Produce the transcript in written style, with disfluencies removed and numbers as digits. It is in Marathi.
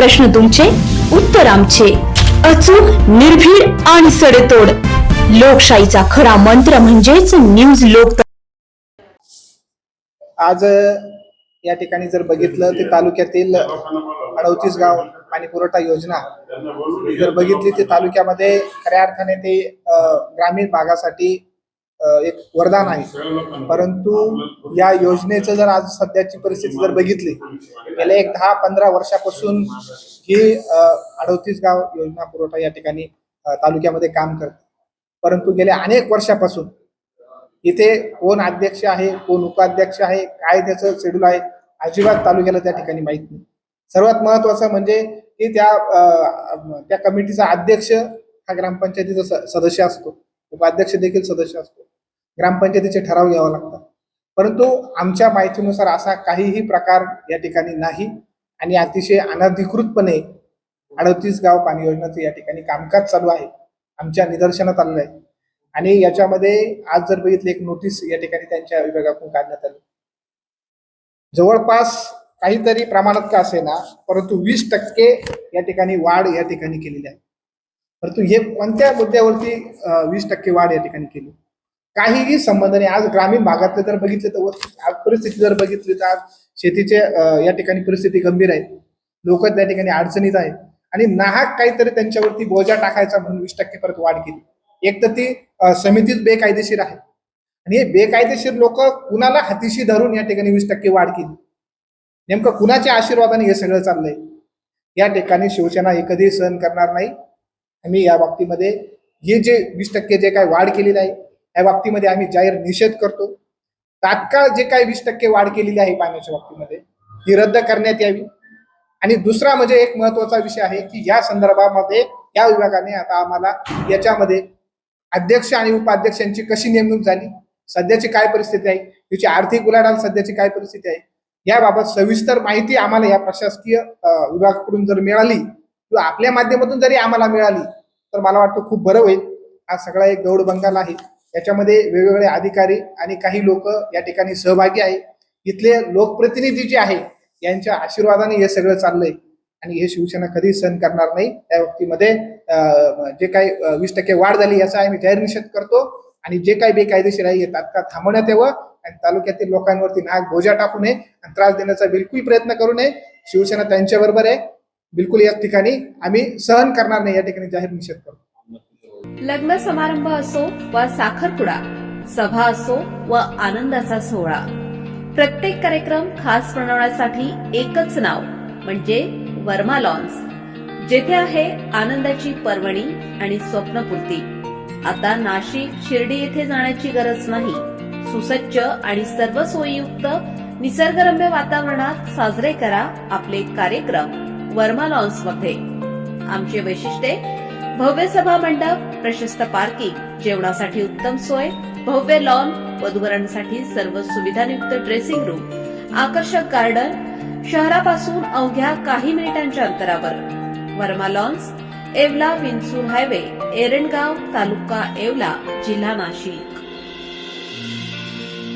प्रश्न तुमचे, उत्तर आमचे. अचूक, निर्भीड आणि सडेतोड. लोकशाहीचा खरा मंत्र म्हणजेच न्यूज लोक. आज या ठिकाणी जर बघितलं ते तालुक्यातील 38 गाव पाणी पुरवठा योजना जर बघितली ते तालुक्यामध्ये खऱ्या अर्थाने ते ग्रामीण भागासाठी एक वरदान आहे. परंतु या योजनेचं जर आज सध्याची परिस्थिती जर बघितली, गेल्या एक 10-15 वर्षापासून ही 38 गाव योजना पुरवठा या ठिकाणी तालुक्यामध्ये काम करते. परंतु गेल्या अनेक वर्षापासून इथे कोण अध्यक्ष आहे, कोण उपाध्यक्ष आहे, काय त्याचं शेड्यूल आहे, अजिबात तालुक्याला त्या ठिकाणी माहित नाही. सर्वात महत्वाचं म्हणजे की त्या कमिटीचा अध्यक्ष हा ग्रामपंचायतीचा सदस्य असतो, उपाध्यक्ष देखील सदस्य असतो. ग्रामपंचायतीचे ठराव घ्यावा लागतात. परंतु आमच्या माहितीनुसार असा काहीही प्रकार या ठिकाणी नाही आणि अतिशय अनधिकृतपणे 38 गाव पाणी योजनेचं या ठिकाणी कामकाज चालू आहे, आमच्या निदर्शनात आलेलं आहे. आणि याच्यामध्ये आज जर बघितलं एक नोटीस या ठिकाणी त्यांच्या विभागातून काढण्यात आली. जवळपास काहीतरी प्रमाणात का असेना परंतु 20% या ठिकाणी वाढ या ठिकाणी केलेली आहे. परंतु हे कोणत्या मुद्द्यावरती 20% वाढ या ठिकाणी केली, काहीही संबंध नाही. आज ग्रामीण भागातले जर बघितले तर आज परिस्थिती जर बघितली तर आज शेतीचे या ठिकाणी परिस्थिती गंभीर आहे. लोक त्या ठिकाणी अडचणीत आहेत आणि नाहक काहीतरी त्यांच्यावरती बोजा टाकायचा म्हणून 20% परत वाढ केली. एक तर ती समितीच बेकायदेशीर आहे आणि हे बेकायदेशीर लोक कुणाला हातीशी धरून या ठिकाणी 20% वाढ केली. नेमकं कुणाच्या आशीर्वादाने हे सगळं चाललंय या ठिकाणी शिवसेना हे कधी सहन करणार नाही. आम्ही या बाबतीमध्ये हे जे 20% जे काय वाढ केलेली आहे या बाबतीमध्ये आम्ही जाहीर निषेध करतो. तात्काळ जे काही 20% वाढ केलेली आहे पाण्याच्या बाबतीमध्ये ही रद्द करण्यात यावी. आणि दुसरा म्हणजे एक महत्वाचा विषय आहे की या संदर्भामध्ये या विभागाने आता आम्हाला याच्यामध्ये अध्यक्ष आणि उपाध्यक्षांची कशी नेमणूक झाली, सध्याची काय परिस्थिती आहे, त्याची आर्थिक उलाढाल सध्याची काय परिस्थिती आहे, याबाबत सविस्तर माहिती आम्हाला या प्रशासकीय विभागाकडून जर मिळाली किंवा आपल्या माध्यमातून जरी आम्हाला मिळाली तर मला वाटतं खूप बरं होईल. हा सगळा एक गौड बंगाल आहे, याच्यामध्ये वेगवेगळे अधिकारी आणि काही लोक या ठिकाणी सहभागी आहे. इथले लोकप्रतिनिधी जे आहे यांच्या आशीर्वादाने हे सगळं चाललंय आणि हे शिवसेना कधी सहन करणार नाही. त्या बाबतीमध्ये जे काही 20% वाढ झाली याचा आम्ही जाहीर निषेध करतो आणि जे काही बेकायदेशीर आहे हे तात्काळ थांबवण्यात यावं आणि तालुक्यातील लोकांवरती नाक बोजा टाकू नये आणि त्रास देण्याचा बिलकुल प्रयत्न करू नये. शिवसेना त्यांच्याबरोबर आहे, बिलकुल या ठिकाणी आम्ही सहन करणार नाही, या ठिकाणी जाहीर निषेध करतो. लग्न समारंभ असो वा साखरपुडा, सभा असो व आनंदाचा सोहळा, प्रत्येक कार्यक्रम खास बनवण्यासाठी एकच नाव म्हणजे वर्मा लॉन्स, जेथे आहे आनंदाची पर्वणी आणि स्वप्नपूर्ती. आता नाशिक शिर्डी येथे जाण्याची गरज नाही. सुसज्ज आणि सर्व सोयीयुक्त निसर्गरम्य वातावरणात साजरे करा आपले कार्यक्रम वर्मा लॉन्स मध्ये. आमचे वैशिष्ट्ये: भव्य सभा मंडप, प्रशस्त पार्किंग, जेवणासाठी उत्तम सोय, भव्य लॉन, वधूवरांसाठी सर्व सुविधायुक्त ड्रेसिंग रूम, आकर्षक गार्डन, शहरापासून अवघ्या काही मिनिटांच्या अंतरावर. वर्मा लॉन्स, येवला विंचूर हायवे, एरंडगाव, तालुका येवला, जिल्हा नाशिक.